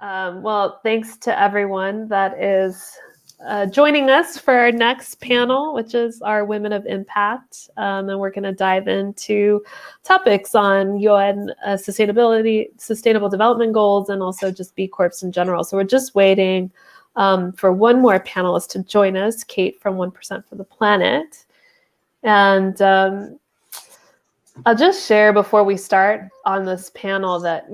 Well, thanks to everyone that is joining us for our next panel, which is our Women of Impact. And we're going to dive into topics on UN sustainability, sustainable development goals, and also just B Corps in general. So we're just waiting for one more panelist to join us, Kate from 1% for the Planet. And I'll just share before we start on this panel that,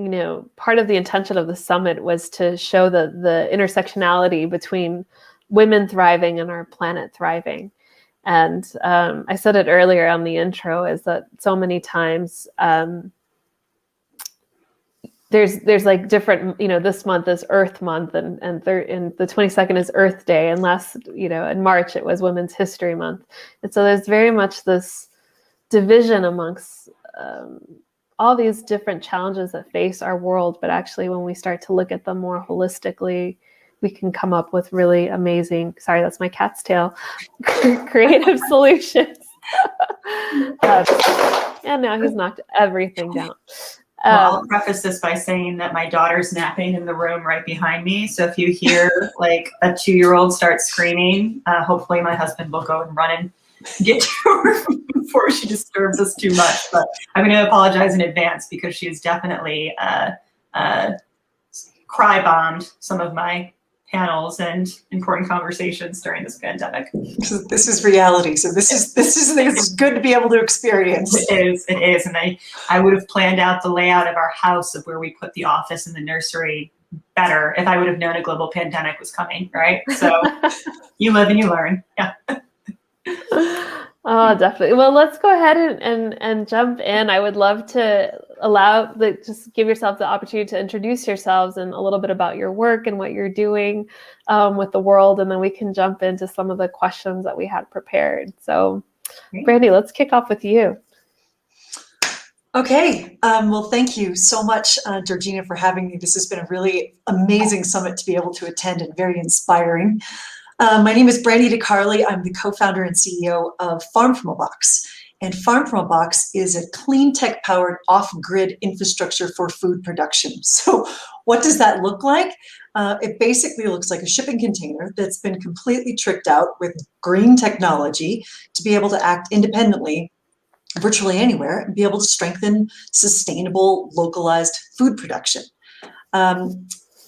part of the intention of the summit was to show the intersectionality between women thriving and our planet thriving. And I said it earlier on the intro, is that so many times there's like different, this month is Earth Month and the 22nd is Earth Day. And in March, it was Women's History Month. And so there's very much this division amongst all these different challenges that face our world. But actually, when we start to look at them more holistically, we can come up with really amazing, sorry, that's my cat's tail, creative solutions. And now he's knocked everything down. Well, I'll preface this by saying that my daughter's napping in the room right behind me. So if you hear like a 2-year-old start screaming, hopefully my husband will go and run and get to her before she disturbs us too much. But I'm going to apologize in advance because she has definitely cry bombed some of my panels and important conversations during this pandemic. This is reality. So this is good to be able to experience. It is. And I would have planned out the layout of our house of where we put the office and the nursery better if I would have known a global pandemic was coming, right? So you live and you learn. Yeah. Oh, definitely. Well, let's go ahead and jump in. I would love to just give yourself the opportunity to introduce yourselves and a little bit about your work and what you're doing with the world. And then we can jump into some of the questions that we had prepared. So Brandy, let's kick off with you. Okay. Well, thank you so much, Georgina, for having me. This has been a really amazing summit to be able to attend and very inspiring. My name is Brandy DeCarli. I'm the co-founder and CEO of Farm From a Box. And Farm From a Box is a clean tech-powered off-grid infrastructure for food production. So what does that look like? It basically looks like a shipping container that's been completely tricked out with green technology to be able to act independently virtually anywhere and be able to strengthen sustainable, localized food production.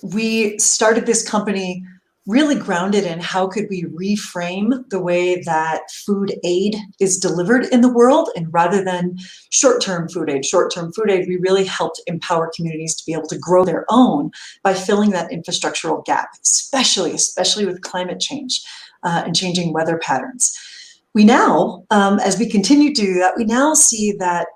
We started this company really grounded in how could we reframe the way that food aid is delivered in the world, and rather than short-term food aid, we really helped empower communities to be able to grow their own by filling that infrastructural gap, especially with climate change and changing weather patterns. We now, as we continue to do that, we now see that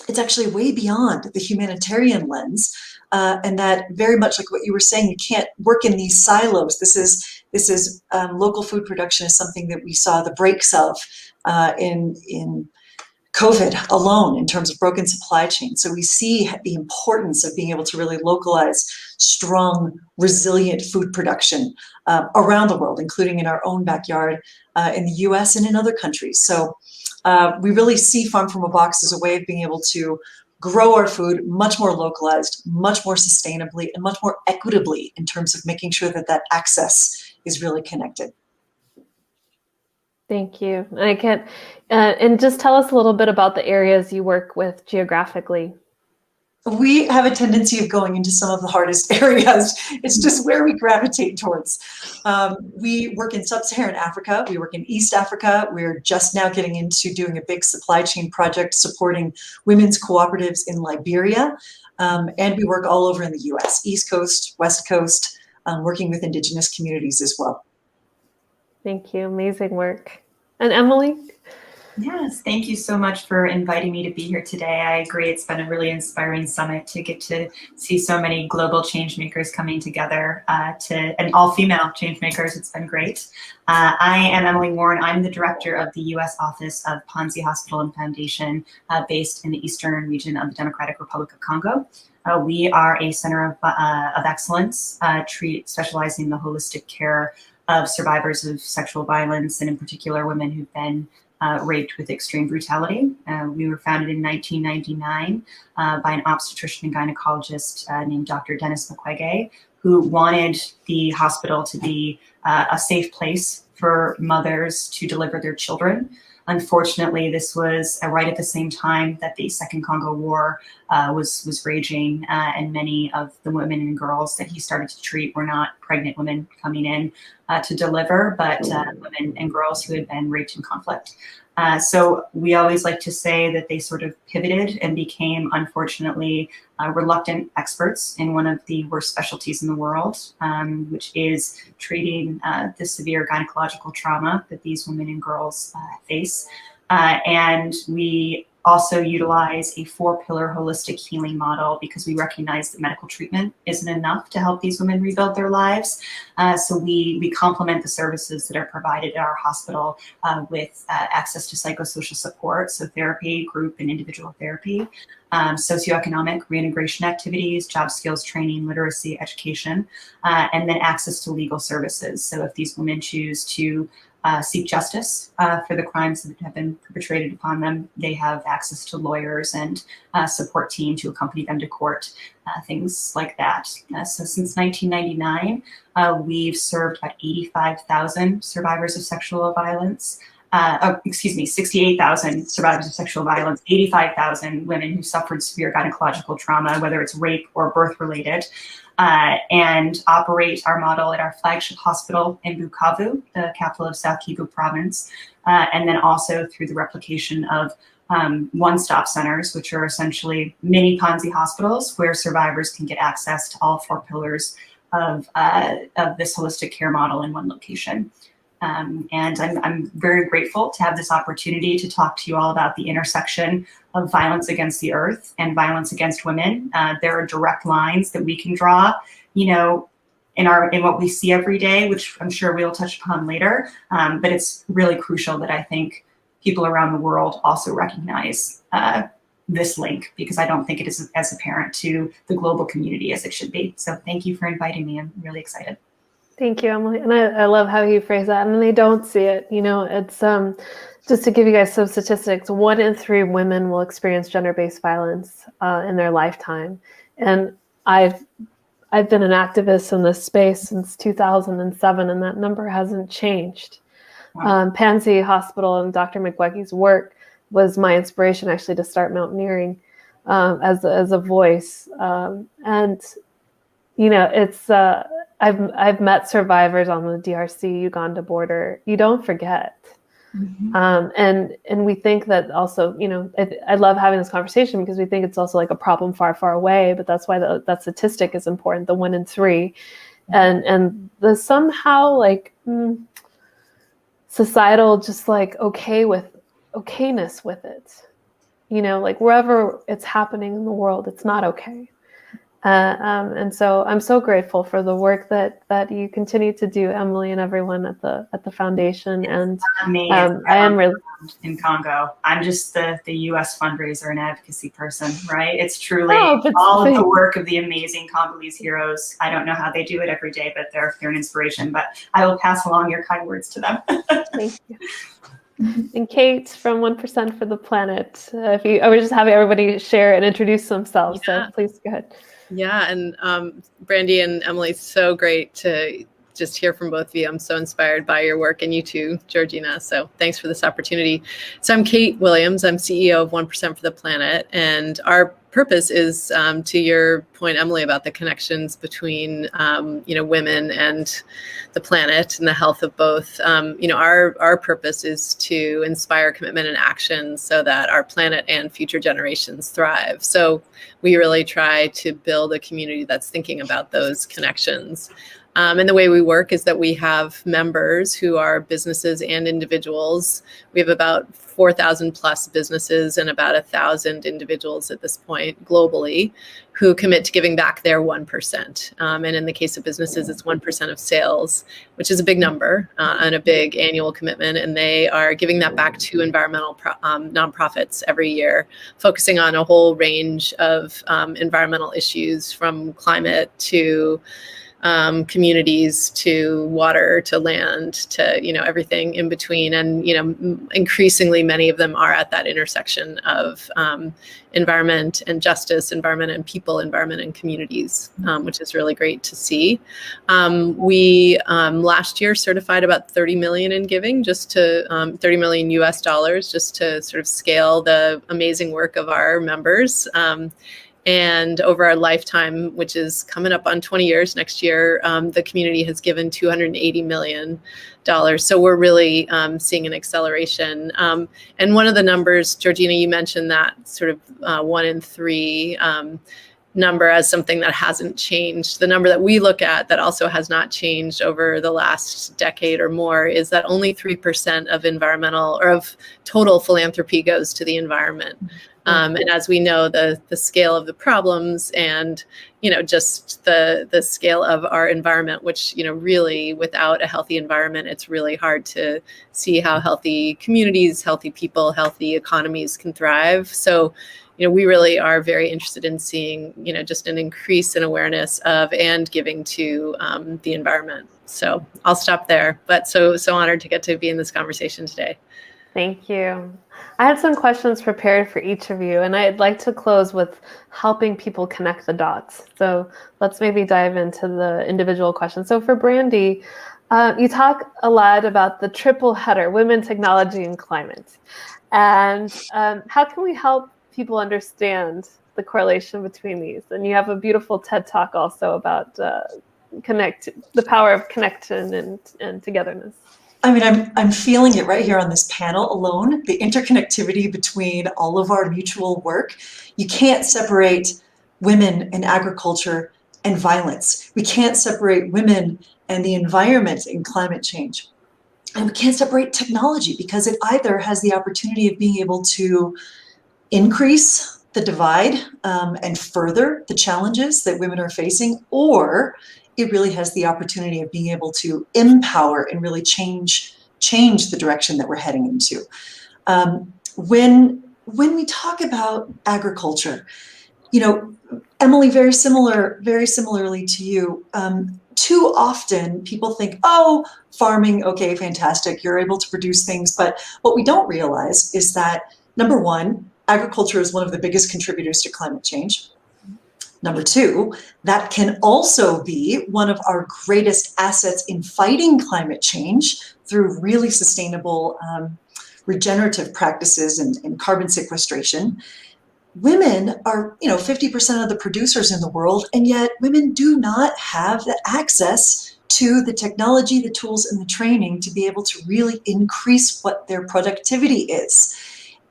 it's actually way beyond the humanitarian lens. And that very much like what you were saying, you can't work in these silos. This is local food production is something that we saw the breaks of in COVID alone in terms of broken supply chains. So we see the importance of being able to really localize strong, resilient food production around the world, including in our own backyard in the US and in other countries. So we really see Farm From a Box as a way of being able to grow our food much more localized, much more sustainably, and much more equitably in terms of making sure that that access is really connected. Thank you. And just tell us a little bit about the areas you work with geographically. We have a tendency of going into some of the hardest areas. It's just where we gravitate towards. We work in sub-Saharan Africa. We work in East Africa. We're just now getting into doing a big supply chain project supporting women's cooperatives in Liberia. And we work all over in the US, East Coast, West Coast, working with indigenous communities as well. Thank you. Amazing work. And Emily? Yes, thank you so much for inviting me to be here today. I agree, it's been a really inspiring summit to get to see so many global change makers coming together, and all-female change makers. It's been great. I am Emily Warne. I'm the director of the U.S. office of Panzi Hospital and Foundation, based in the eastern region of the Democratic Republic of Congo. We are a center of excellence, specializing in the holistic care of survivors of sexual violence, and in particular women who've been raped with extreme brutality. We were founded in 1999 by an obstetrician and gynecologist named Dr. Dennis Mukwege, who wanted the hospital to be a safe place for mothers to deliver their children. Unfortunately, this was right at the same time that the Second Congo War was raging, and many of the women and girls that he started to treat were not pregnant women coming in to deliver, but women and girls who had been raped in conflict. So we always like to say that they sort of pivoted and became, unfortunately, reluctant experts in one of the worst specialties in the world, which is treating the severe gynecological trauma that these women and girls face. And we also utilize a 4-pillar holistic healing model because we recognize that medical treatment isn't enough to help these women rebuild their lives. So we complement the services that are provided at our hospital with access to psychosocial support, so therapy, group and individual therapy, socioeconomic reintegration activities, job skills training, literacy, education, and then access to legal services. So if these women choose to seek justice for the crimes that have been perpetrated upon them, they have access to lawyers and support team to accompany them to court, things like that. So since 1999, we've served about 85,000 survivors of sexual violence. 68,000 survivors of sexual violence, 85,000 women who suffered severe gynecological trauma, whether it's rape or birth related, and operate our model at our flagship hospital in Bukavu, the capital of South Kivu province, and then also through the replication of one-stop centers, which are essentially mini Panzi hospitals where survivors can get access to all 4 pillars of this holistic care model in one location. And I'm very grateful to have this opportunity to talk to you all about the intersection of violence against the earth and violence against women. There are direct lines that we can draw, you know, in what we see every day, which I'm sure we'll touch upon later. But it's really crucial that I think people around the world also recognize this link, because I don't think it is as apparent to the global community as it should be. So thank you for inviting me. I'm really excited. Thank you, Emily. And I love how you phrase that. And they don't see it. You know, it's just to give you guys some statistics, 1 in 3 women will experience gender-based violence in their lifetime. And I've been an activist in this space since 2007, and that number hasn't changed. Wow. Panzi Hospital and Dr. McWecky's work was my inspiration actually to start mountaineering as a voice. And, you know, it's... I've met survivors on the DRC Uganda border. You don't forget. Mm-hmm. And we think that also, you know, I love having this conversation because we think it's also like a problem far, far away, but that's why that statistic is important, the 1 in 3. And the somehow like societal just like okayness with it, you know, like wherever it's happening in the world, it's not okay. And so I'm so grateful for the work that you continue to do, Emily, and everyone at the foundation. And I am really in Congo. I'm just the U.S. fundraiser and advocacy person, right? It's truly all of the work of the amazing Congolese heroes. I don't know how they do it every day, but they're an inspiration. But I will pass along your kind words to them. Thank you. And Kate from 1% for the Planet. I would just have everybody share and introduce themselves. Yeah. So please go ahead. Yeah, and Brandy and Emily, so great to just hear from both of you. I'm so inspired by your work, and you too, Georgina. So thanks for this opportunity. So I'm Kate Williams. I'm CEO of 1% for the Planet, and our purpose is, to your point, Emily, about the connections between women and the planet and the health of both. Our purpose is to inspire commitment and action so that our planet and future generations thrive. So we really try to build a community that's thinking about those connections. And the way we work is that we have members who are businesses and individuals. We have about 4,000 plus businesses and about 1,000 individuals at this point globally who commit to giving back their 1%. And in the case of businesses, it's 1% of sales, which is a big number and a big annual commitment. And they are giving that back to environmental nonprofits every year, focusing on a whole range of environmental issues from climate to communities to water to land to, everything in between. And, increasingly many of them are at that intersection of environment and justice, environment and people, environment and communities, which is really great to see. We last year certified about 30 million in giving, just to 30 million US dollars, just to sort of scale the amazing work of our members. And over our lifetime, which is coming up on 20 years next year, the community has given $280 million. So we're really seeing an acceleration. And one of the numbers, Georgina, you mentioned that sort of 1 in 3 number as something that hasn't changed. The number that we look at that also has not changed over the last decade or more is that only 3% of environmental or of total philanthropy goes to the environment. And as we know, the scale of the problems and, just the scale of our environment, which, really without a healthy environment, it's really hard to see how healthy communities, healthy people, healthy economies can thrive. So, we really are very interested in seeing, just an increase in awareness of and giving to the environment. So I'll stop there, but so honored to get to be in this conversation today. Thank you. I had some questions prepared for each of you, and I'd like to close with helping people connect the dots. So let's maybe dive into the individual questions. So for Brandy, you talk a lot about the triple header, women, technology, and climate. And how can we help people understand the correlation between these? And you have a beautiful TED Talk also about the power of connection and togetherness. I mean, I'm feeling it right here on this panel alone, the interconnectivity between all of our mutual work. You can't separate women and agriculture and violence. We can't separate women and the environment and climate change. And we can't separate technology because it either has the opportunity of being able to increase the divide and further the challenges that women are facing, or it really has the opportunity of being able to empower and really change the direction that we're heading into. When we talk about agriculture, Emily, very similarly to you, too often people think, oh, farming, okay, fantastic, you're able to produce things. But what we don't realize is that, number one, agriculture is one of the biggest contributors to climate change. Number two, that can also be one of our greatest assets in fighting climate change through really sustainable regenerative practices and carbon sequestration. Women are, 50% of the producers in the world, and yet women do not have the access to the technology, the tools, and the training to be able to really increase what their productivity is.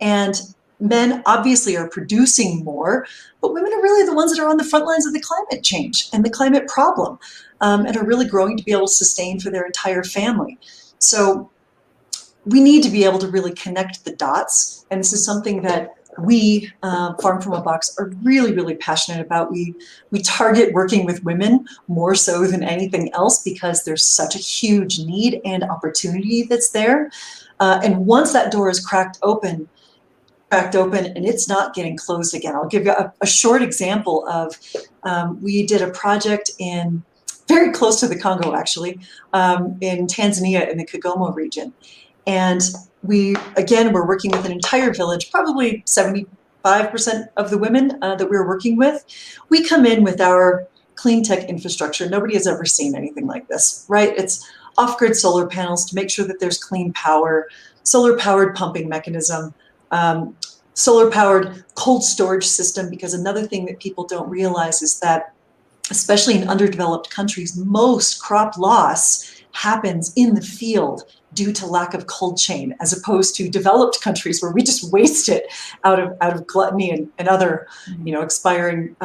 And men obviously are producing more, but women are really the ones that are on the front lines of the climate change and the climate problem, and are really growing to be able to sustain for their entire family. So we need to be able to really connect the dots, and this is something that we, Farm from a Box, are really, really passionate about. We target working with women more so than anything else because there's such a huge need and opportunity that's there. And once that door is cracked open and it's not getting closed again. I'll give you a short example of, we did a project in very close to the Congo, actually, in Tanzania in the Kigoma region. And we're working with an entire village, probably 75% of the women that we were working with. We come in with our clean tech infrastructure. Nobody has ever seen anything like this, right? It's off-grid solar panels to make sure that there's clean power, solar-powered pumping mechanism, solar-powered cold storage system, because another thing that people don't realize is that, especially in underdeveloped countries, most crop loss happens in the field due to lack of cold chain, as opposed to developed countries where we just waste it out of gluttony and other, expiring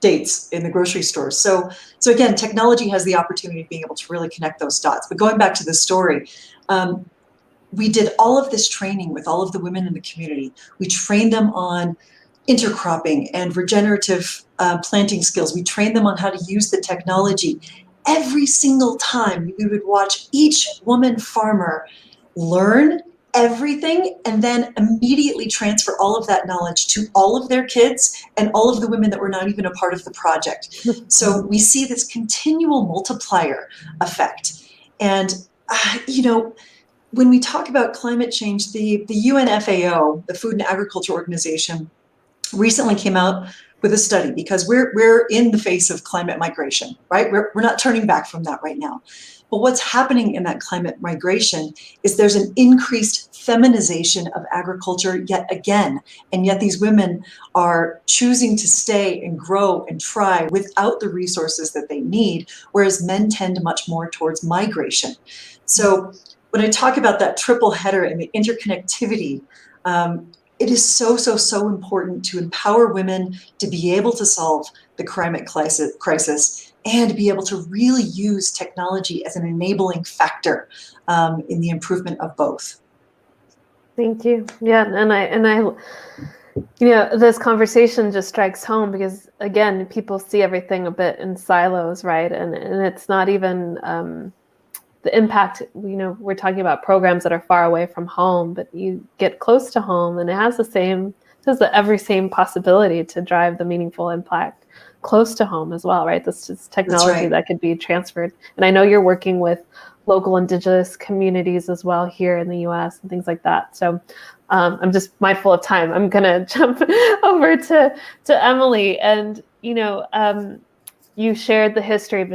dates in the grocery stores. So again, technology has the opportunity of being able to really connect those dots. But going back to the story, we did all of this training with all of the women in the community. We trained them on intercropping and regenerative planting skills. We trained them on how to use the technology. Every single time we would watch each woman farmer learn everything and then immediately transfer all of that knowledge to all of their kids and all of the women that were not even a part of the project. So we see this continual multiplier effect. And, you know, when we talk about climate change, the UNFAO, the Food and Agriculture Organization, recently came out with a study because we're in the face of climate migration, right? We're not turning back from that right now. But what's happening in that climate migration is there's an increased feminization of agriculture yet again. And yet these women are choosing to stay and grow and try without the resources that they need, whereas men tend much more towards migration. So when I talk about that triple header and the interconnectivity, it is so important to empower women to be able to solve the climate crisis and be able to really use technology as an enabling factor in the improvement of both. Thank you. Yeah, and I, you know, this conversation just strikes home because again, people see everything a bit in silos, right? And it's not even the impact. You know, we're talking about programs that are far away from home, but you get close to home, and it has every same possibility to drive the meaningful impact close to home as well, right? This is technology that could be transferred. And I know you're working with local indigenous communities as well here in the US and things like that. So I'm just mindful of time. I'm gonna jump over to Emily. And, you know, you shared the history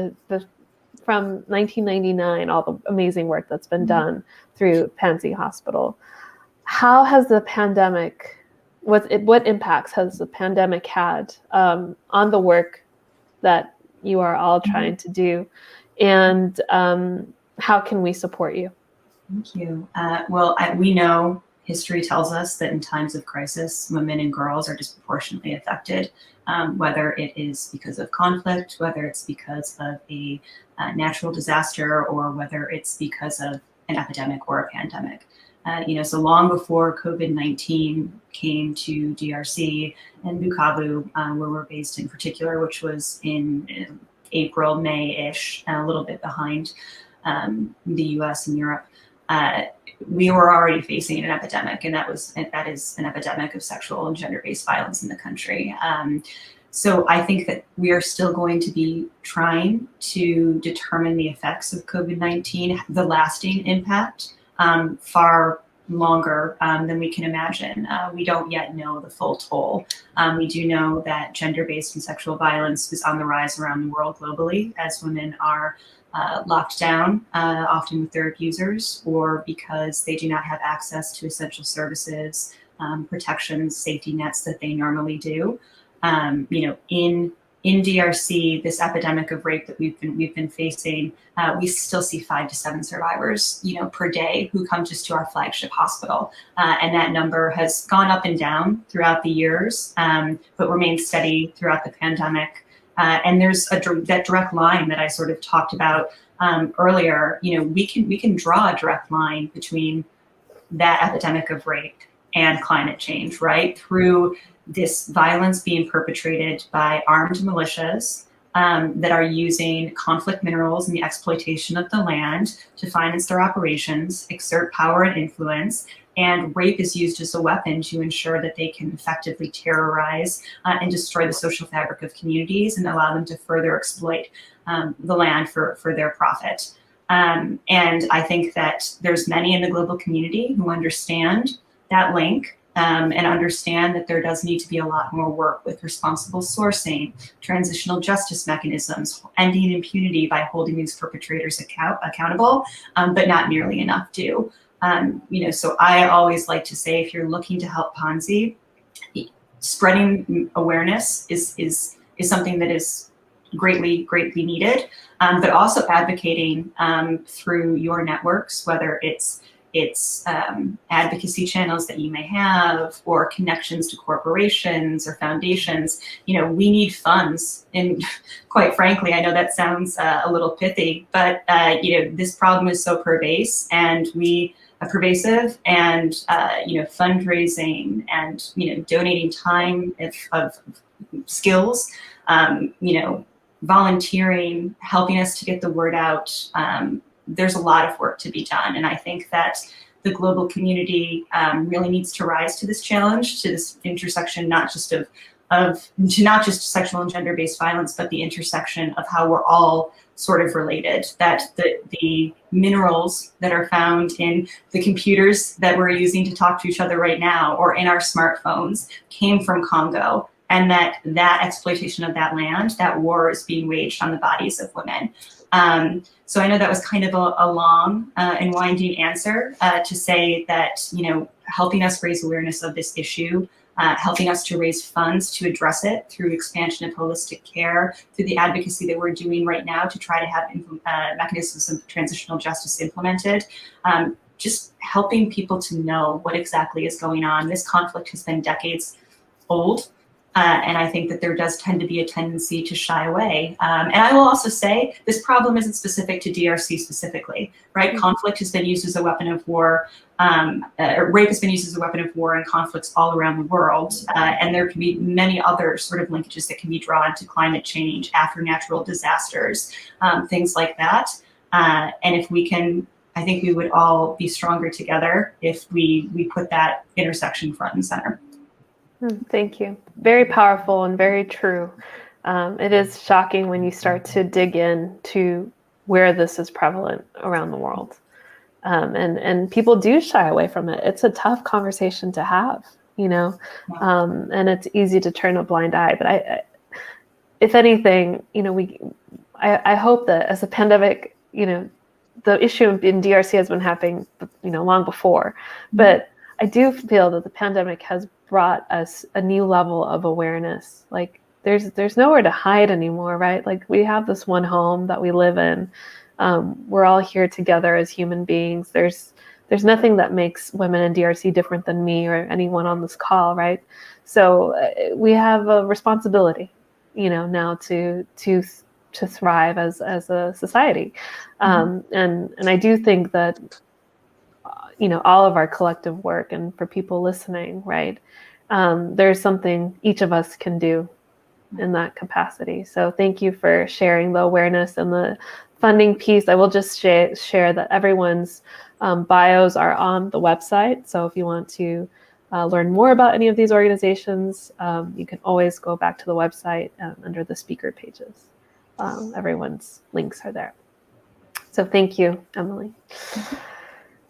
from 1999, all the amazing work that's been done through Panzi Hospital. How has the pandemic, what impacts has the pandemic had on the work that you are all trying to do? And how can we support you? Thank you. Well, we know history tells us that in times of crisis, women and girls are disproportionately affected, whether it is because of conflict, whether it's because of a natural disaster, or whether it's because of an epidemic or a pandemic. You know, so long before COVID-19 came to DRC and Bukavu, where we're based in particular, which was in April, May-ish, a little bit behind the US and Europe, we were already facing an epidemic, and that is an epidemic of sexual and gender-based violence in the country. So I think that we are still going to be trying to determine the effects of COVID-19, the lasting impact, far longer than we can imagine. We don't yet know the full toll. We do know that gender-based and sexual violence is on the rise around the world globally as women are locked down, often with their abusers, or because they do not have access to essential services, protections, safety nets that they normally do. You know, in DRC, this epidemic of rape that we've been facing, we still see 5 to 7 survivors, you know, per day who come just to our flagship hospital, and that number has gone up and down throughout the years, but remained steady throughout the pandemic. And there's that direct line that I sort of talked about earlier. You know, we can draw a direct line between that epidemic of rape and climate change, right? Through this violence being perpetrated by armed militias that are using conflict minerals and the exploitation of the land to finance their operations, exert power and influence. And rape is used as a weapon to ensure that they can effectively terrorize and destroy the social fabric of communities and allow them to further exploit the land for their profit. And I think that there's many in the global community who understand that link and understand that there does need to be a lot more work with responsible sourcing, transitional justice mechanisms, ending impunity by holding these perpetrators accountable, but not nearly enough do. You know, so I always like to say, if you're looking to help Panzi, spreading awareness is something that is greatly needed, but also advocating through your networks, whether it's advocacy channels that you may have, or connections to corporations or foundations. You know, we need funds, and quite frankly, I know that sounds a little pithy, but you know, this problem is so pervasive, and you know, fundraising and, you know, donating time of skills, you know, volunteering, helping us to get the word out. There's a lot of work to be done. And I think that the global community really needs to rise to this challenge, to this intersection, not just sexual and gender-based violence, but the intersection of how we're all sort of related, that the minerals that are found in the computers that we're using to talk to each other right now or in our smartphones came from Congo, and that exploitation of that land, that war is being waged on the bodies of women. So I know that was kind of a long and winding answer to say that, helping us raise awareness of this issue, helping us to raise funds to address it through expansion of holistic care, through the advocacy that we're doing right now to try to have mechanisms of transitional justice implemented, just helping people to know what exactly is going on. This conflict has been decades old. And I think that there does tend to be a tendency to shy away. And I will also say this problem isn't specific to DRC specifically, right? Conflict has been used as a weapon of war. Rape has been used as a weapon of war in conflicts all around the world. And there can be many other sort of linkages that can be drawn to climate change, after natural disasters, things like that. And if we can, I think we would all be stronger together if we put that intersection front and center. Thank you. Very powerful and very true. It is shocking when you start to dig in to where this is prevalent around the world. And people do shy away from it. It's a tough conversation to have, and it's easy to turn a blind eye. But if anything, I hope that as a pandemic, the issue in DRC has been happening, long before, but I do feel that the pandemic has brought us a new level of awareness. Like there's nowhere to hide anymore, right? Like we have this one home that we live in. We're all here together as human beings. There's nothing that makes women in DRC different than me or anyone on this call, right? So we have a responsibility, now to thrive as a society. And I do think that all of our collective work, and for people listening, right, there's something each of us can do in that capacity. So thank you for sharing the awareness and the funding piece. I will just share that everyone's bios are on the website. So if you want to learn more about any of these organizations, you can always go back to the website under the speaker pages. Everyone's links are there. So thank you, Emily.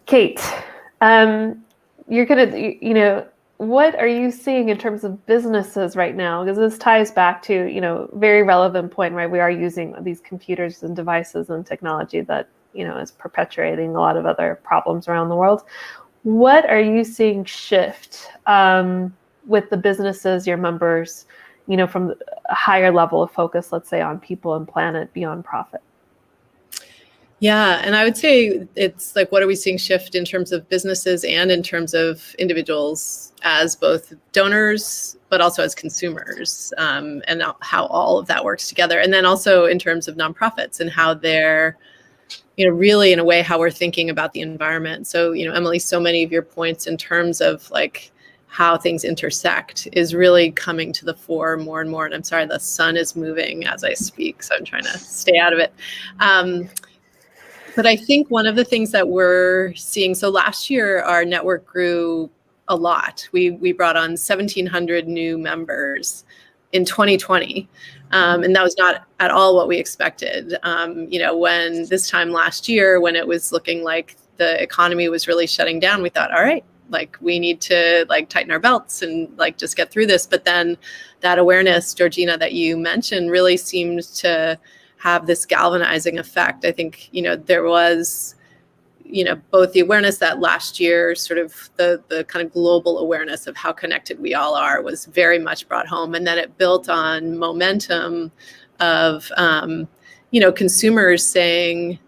Kate, you're gonna, what are you seeing in terms of businesses right now? Because this ties back to, very relevant point, right? We are using these computers and devices and technology that, is perpetuating a lot of other problems around the world. What are you seeing shift with the businesses, your members, from a higher level of focus, let's say on people and planet beyond profit? Yeah, and I would say it's like, what are we seeing shift in terms of businesses and in terms of individuals as both donors, but also as consumers, and how all of that works together. And then also in terms of nonprofits and how they're, really in a way how we're thinking about the environment. So, Emily, so many of your points in terms of like how things intersect is really coming to the fore more and more. And I'm sorry, the sun is moving as I speak, so I'm trying to stay out of it. But I think one of the things that we're seeing, so last year our network grew a lot. We brought on 1,700 new members in 2020. And that was not at all what we expected. When this time last year, when it was looking like the economy was really shutting down, we thought, all right, like we need to like tighten our belts and like just get through this. But then that awareness, Georgina, that you mentioned really seemed to have this galvanizing effect. I think, there was, both the awareness that last year, sort of the kind of global awareness of how connected we all are was very much brought home. And then it built on momentum of, consumers saying,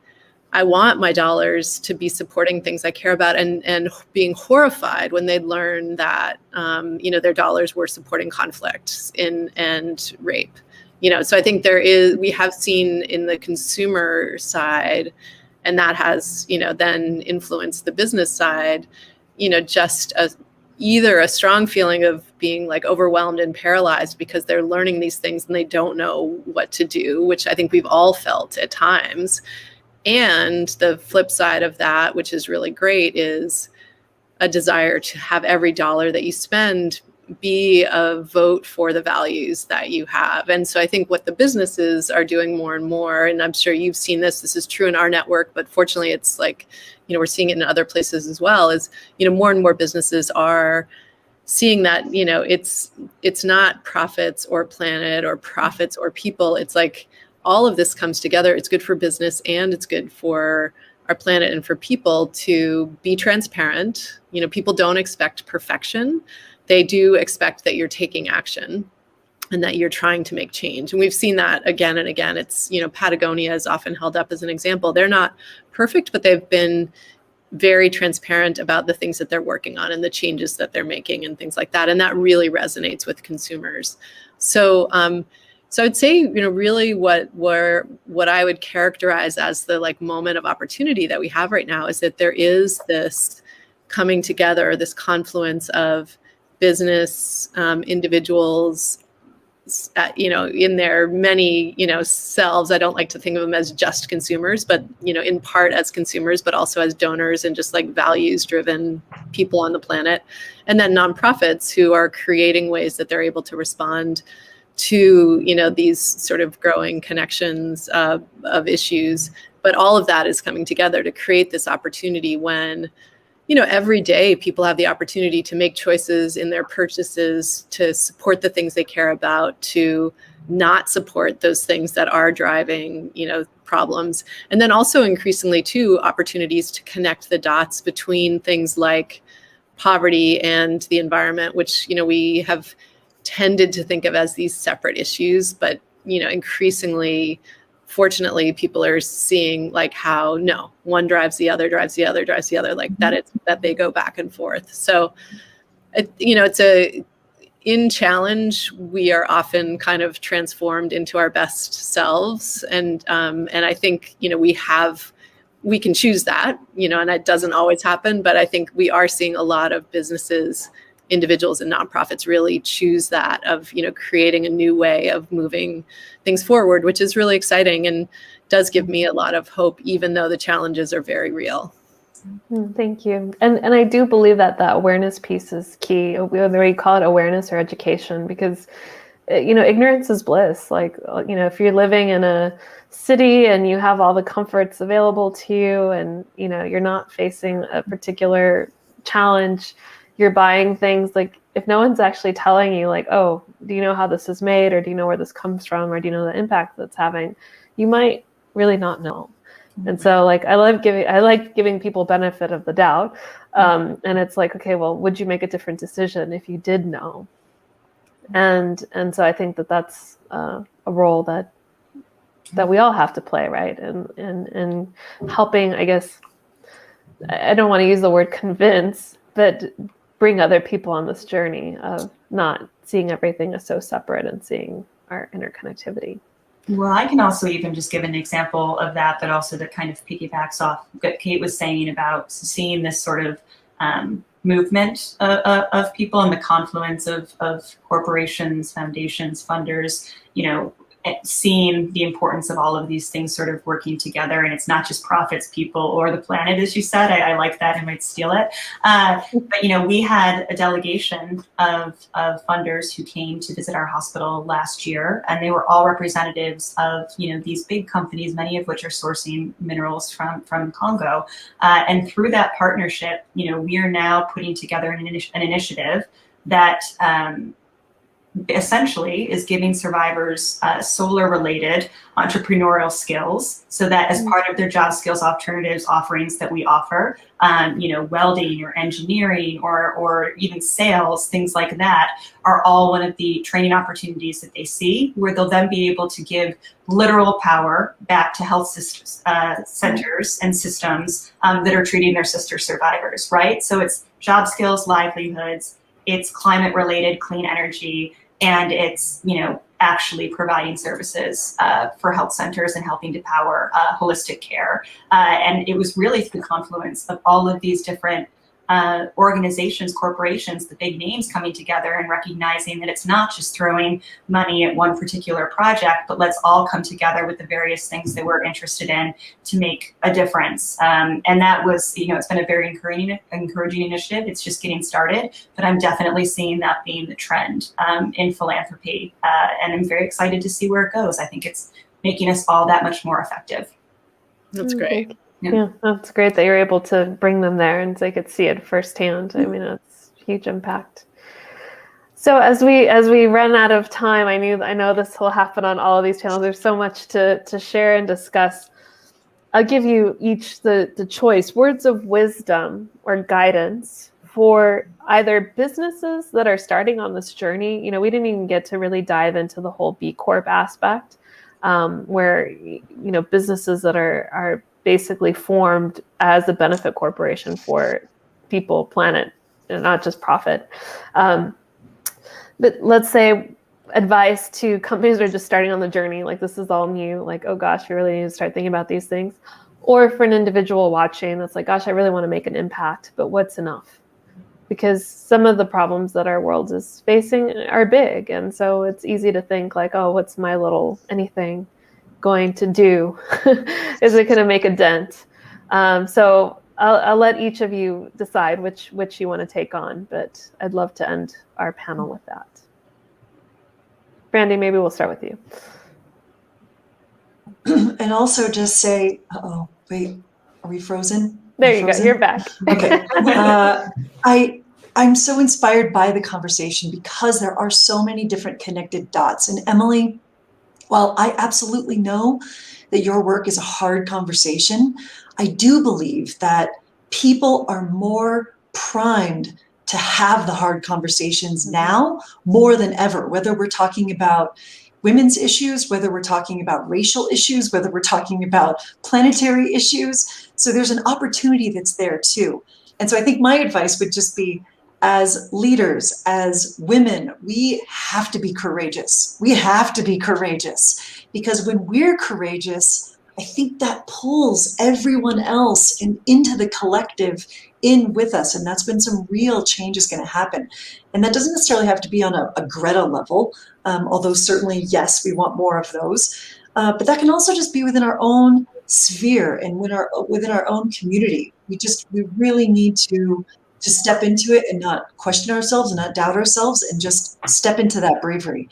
I want my dollars to be supporting things I care about, and being horrified when they'd learn that, their dollars were supporting conflict and rape. So I think we have seen in the consumer side, and that has, then influenced the business side, just either a strong feeling of being like overwhelmed and paralyzed because they're learning these things and they don't know what to do, which I think we've all felt at times. And the flip side of that, which is really great, is a desire to have every dollar that you spend be a vote for the values that you have. And so I think what the businesses are doing more and more, and I'm sure you've seen this is true in our network, but fortunately it's like, we're seeing it in other places as well, is, more and more businesses are seeing that, it's not profits or planet or profits or people. It's like all of this comes together. It's good for business and it's good for our planet and for people to be transparent. People don't expect perfection. They do expect that you're taking action and that you're trying to make change. And we've seen that again and again. It's, Patagonia is often held up as an example. They're not perfect, but they've been very transparent about the things that they're working on and the changes that they're making and things like that. And that really resonates with consumers. So, so I'd say, really what I would characterize as the like moment of opportunity that we have right now is that there is this coming together, this confluence of business, individuals, in their many, selves. I don't like to think of them as just consumers, but, in part as consumers, but also as donors and just like values-driven people on the planet. And then nonprofits who are creating ways that they're able to respond to, these sort of growing connections of issues. But all of that is coming together to create this opportunity when, every day people have the opportunity to make choices in their purchases, to support the things they care about, to not support those things that are driving, problems. And then also increasingly too, opportunities to connect the dots between things like poverty and the environment, which, we have tended to think of as these separate issues, but, increasingly, fortunately, people are seeing like how one drives the other, like that they go back and forth. So, in challenge, we are often kind of transformed into our best selves. And I think, we can choose that, and that doesn't always happen, but I think we are seeing a lot of businesses, individuals and nonprofits really choose that of, creating a new way of moving things forward, which is really exciting and does give me a lot of hope, even though the challenges are very real. Thank you. And I do believe that the awareness piece is key, whether you call it awareness or education, because, ignorance is bliss. Like, if you're living in a city and you have all the comforts available to you and, you're not facing a particular challenge, you're buying things, like if no one's actually telling you like, oh, do you know how this is made, or do you know where this comes from, or do you know the impact that's having, you might really not know. And so like I like giving people benefit of the doubt. And it's like, okay, well, would you make a different decision if you did know? And so I think that that's a role that we all have to play, right? And helping, I guess, I don't want to use the word convince, but bring other people on this journey of not seeing everything as so separate and seeing our interconnectivity. Well, I can also even just give an example of that, but also that kind of piggybacks off what Kate was saying about seeing this sort of movement of people and the confluence of corporations, foundations, funders, seeing the importance of all of these things sort of working together. And it's not just profits, people, or the planet, as you said. I like that. I might steal it. But, we had a delegation of funders who came to visit our hospital last year, and they were all representatives of, these big companies, many of which are sourcing minerals from Congo. And through that partnership, we are now putting together an initiative that essentially is giving survivors solar-related entrepreneurial skills, so that as part of their job skills alternatives offerings that we offer, welding or engineering or even sales, things like that, are all one of the training opportunities that they see, where they'll then be able to give literal power back to health centers and systems that are treating their sister survivors, right? So it's job skills, livelihoods, it's climate-related clean energy, and it's, actually providing services for health centers and helping to power holistic care. And it was really through the confluence of all of these different organizations, corporations, the big names coming together and recognizing that it's not just throwing money at one particular project, but let's all come together with the various things that we're interested in to make a difference. And that was, it's been a very encouraging initiative. It's just getting started, but I'm definitely seeing that being the trend in philanthropy. And I'm very excited to see where it goes. I think it's making us all that much more effective. That's great. Yeah, that's great that you're able to bring them there and they could see it firsthand. I mean, it's huge impact. So as we run out of time, I know this will happen on all of these channels. There's so much to share and discuss. I'll give you each the choice, words of wisdom or guidance for either businesses that are starting on this journey. We didn't even get to really dive into the whole B Corp aspect, where businesses that are basically formed as a benefit corporation for people, planet, and not just profit. But let's say advice to companies that are just starting on the journey, like this is all new, like, oh gosh, you really need to start thinking about these things. Or for an individual watching that's like, gosh, I really want to make an impact, but what's enough? Because some of the problems that our world is facing are big. And so it's easy to think like, oh, what's my little anything going to do? Is it going to make a dent? So I'll let each of you decide which you want to take on, but I'd love to end our panel with that. Brandy, maybe we'll start with you. And also just say, uh-oh, wait, are we frozen? There you go, you're back. Okay. I'm so inspired by the conversation because there are so many different connected dots. And Emily, while I absolutely know that your work is a hard conversation, I do believe that people are more primed to have the hard conversations now more than ever, whether we're talking about women's issues, whether we're talking about racial issues, whether we're talking about planetary issues. So there's an opportunity that's there too. And so I think my advice would just be, as leaders, as women, we have to be courageous. We have to be courageous, because when we're courageous, I think that pulls everyone else into the collective in with us. And that's when some real change is going to happen. And that doesn't necessarily have to be on a Greta level, although certainly, yes, we want more of those. But that can also just be within our own sphere and within our own community. We really need to step into it and not question ourselves and not doubt ourselves, and just step into that bravery,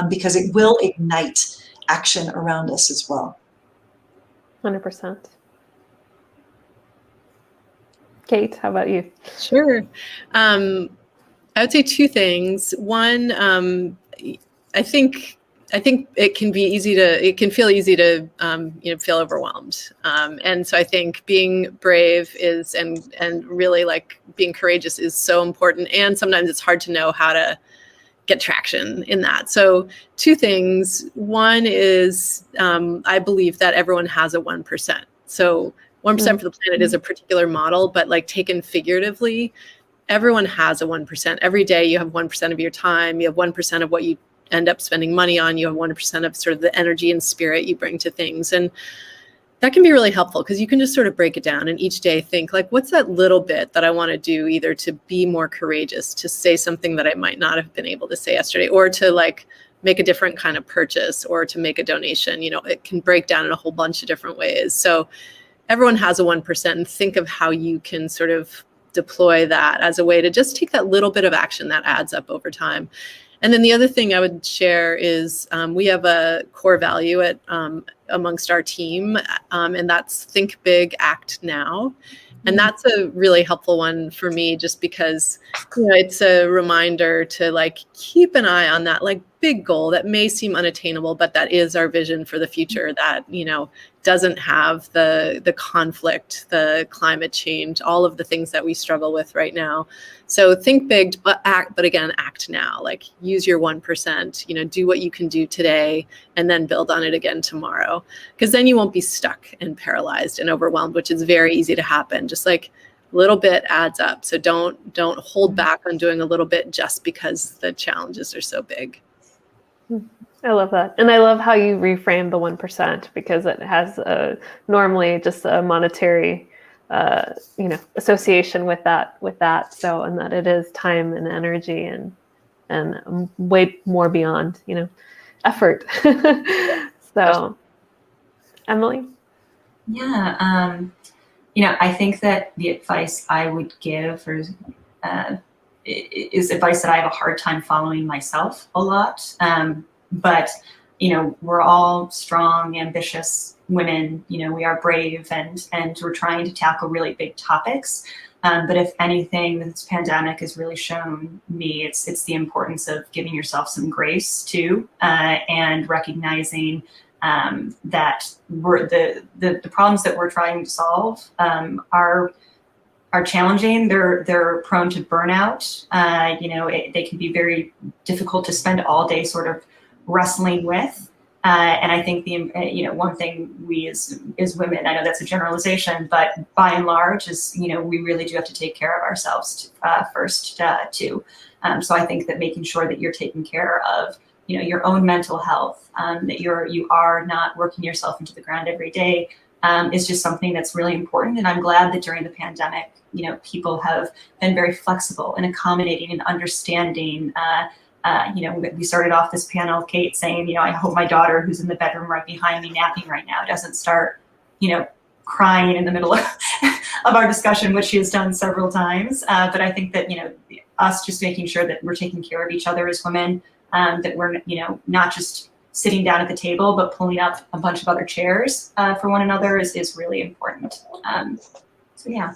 because it will ignite action around us as well. 100%. Kate, how about you? Sure. I would say two things. One, I think it can feel easy to feel overwhelmed. And so I think being brave and really like being courageous is so important. And sometimes it's hard to know how to get traction in that. So two things. One is I believe that everyone has a 1%. So 1% for the planet is a particular model, but like taken figuratively, everyone has a 1%. Every day you have 1% of your time, you have 1% of what you end up spending money on, you have 1% of sort of the energy and spirit you bring to things. And that can be really helpful because you can just sort of break it down and each day think like, what's that little bit that I want to do, either to be more courageous, to say something that I might not have been able to say yesterday, or to like make a different kind of purchase, or to make a donation. It can break down in a whole bunch of different ways. So everyone has a 1%, and think of how you can sort of deploy that as a way to just take that little bit of action that adds up over time. And then the other thing I would share is we have a core value amongst our team, and that's think big, act now. And that's a really helpful one for me, just because it's a reminder to like keep an eye on that like big goal that may seem unattainable, but that is our vision for the future, that doesn't have the conflict, the climate change, all of the things that we struggle with right now. So think big, but act now. Like use your 1%, do what you can do today, and then build on it again tomorrow. Because then you won't be stuck and paralyzed and overwhelmed, which is very easy to happen. Just like a little bit adds up. So don't hold back on doing a little bit just because the challenges are so big. I love that. And I love how you reframe the 1%, because it has normally just a monetary association with that. So, and that it is time and energy and way more beyond, effort. So, Emily? Yeah, I think that the advice I would give is advice that I have a hard time following myself a lot. But, we're all strong, ambitious women. We are brave and we're trying to tackle really big topics. But if anything, this pandemic has really shown me it's the importance of giving yourself some grace too, and recognizing that the problems that we're trying to solve are challenging. They're prone to burnout. They can be very difficult to spend all day sort of wrestling with. And I think one thing we as women, I know that's a generalization, but by and large is, we really do have to take care of ourselves first too. So I think that making sure that you're taking care of, your own mental health, that you are not working yourself into the ground every day, is just something that's really important. And I'm glad that during the pandemic, people have been very flexible and accommodating and understanding. We started off this panel, Kate, saying, I hope my daughter, who's in the bedroom right behind me napping right now, doesn't start, crying in the middle of our discussion, which she has done several times. But I think that, us just making sure that we're taking care of each other as women, that we're, not just sitting down at the table, but pulling up a bunch of other chairs for one another is really important. So yeah.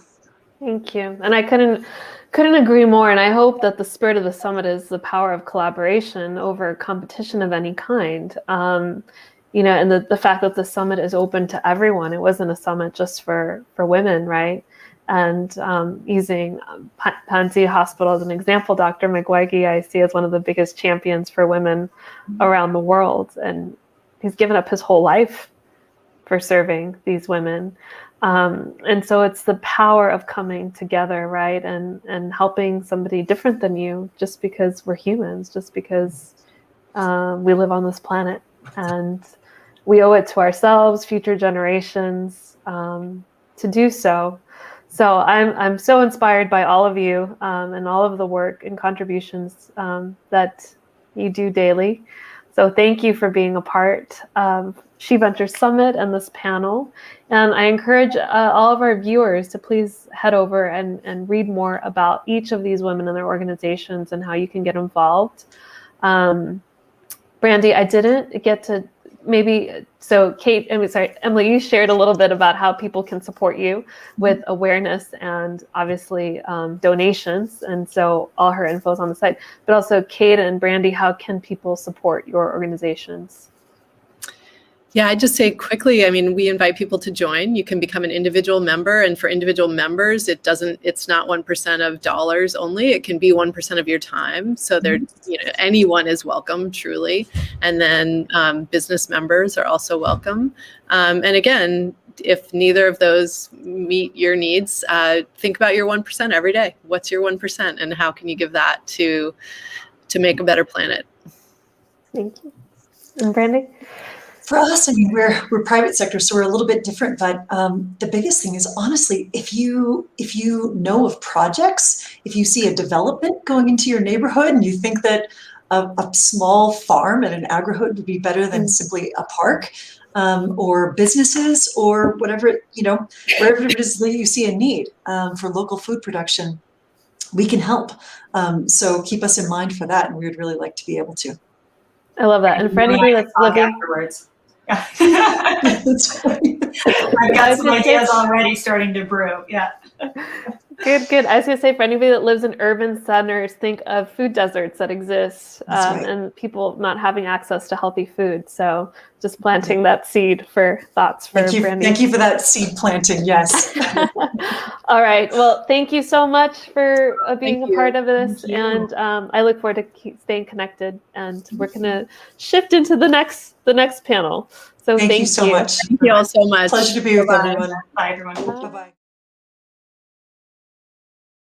Thank you. And I couldn't agree more. And I hope that the spirit of the summit is the power of collaboration over competition of any kind. And the fact that the summit is open to everyone. It wasn't a summit just for women, right? And using Panzi Hospital as an example, Dr. McGuigue I see as one of the biggest champions for women around the world. And he's given up his whole life for serving these women. And so it's the power of coming together, right? And helping somebody different than you just because we're humans, just because we live on this planet. And we owe it to ourselves, future generations, to do so. So I'm so inspired by all of you and all of the work and contributions that you do daily. So thank you for being a part of She Ventures Summit and this panel. And I encourage all of our viewers to please head over and read more about each of these women and their organizations and how you can get involved. Brandy, I didn't get to Kate, Emily, you shared a little bit about how people can support you with awareness and obviously donations. And so all her info is on the site, but also Kate and Brandy, how can people support your organizations? Yeah, I'd just say quickly, we invite people to join. You can become an individual member, and for individual members, it's not 1% of dollars only. It can be 1% of your time. So anyone is welcome, truly. And then business members are also welcome. And again, if neither of those meet your needs, think about your 1% every day. What's your 1%, and how can you give that to make a better planet? Thank you. And Brandy? For us, we're private sector, so we're a little bit different. But the biggest thing is, honestly, if you know of projects, if you see a development going into your neighborhood, and you think that a small farm and an agri-hood would be better than simply a park, or businesses, or whatever wherever it is that you see a need for local food production, we can help. So keep us in mind for that, and we would really like to be able to. I love that. And for anybody that's living afterwards. That's right. I've got some ideas already starting to brew. Yeah. Good. I was going to say, for anybody that lives in urban centers, think of food deserts that exist, right. And people not having access to healthy food. So just planting that seed for thoughts for Brandy. Thank you for that seed planting. Yes. All right. Well, thank you so much for being a part of this. And I look forward to staying connected. And we're going to shift into the next panel. So thank you so much. Thank you all so much. Pleasure to be with everyone. Bye, everyone. Bye-bye.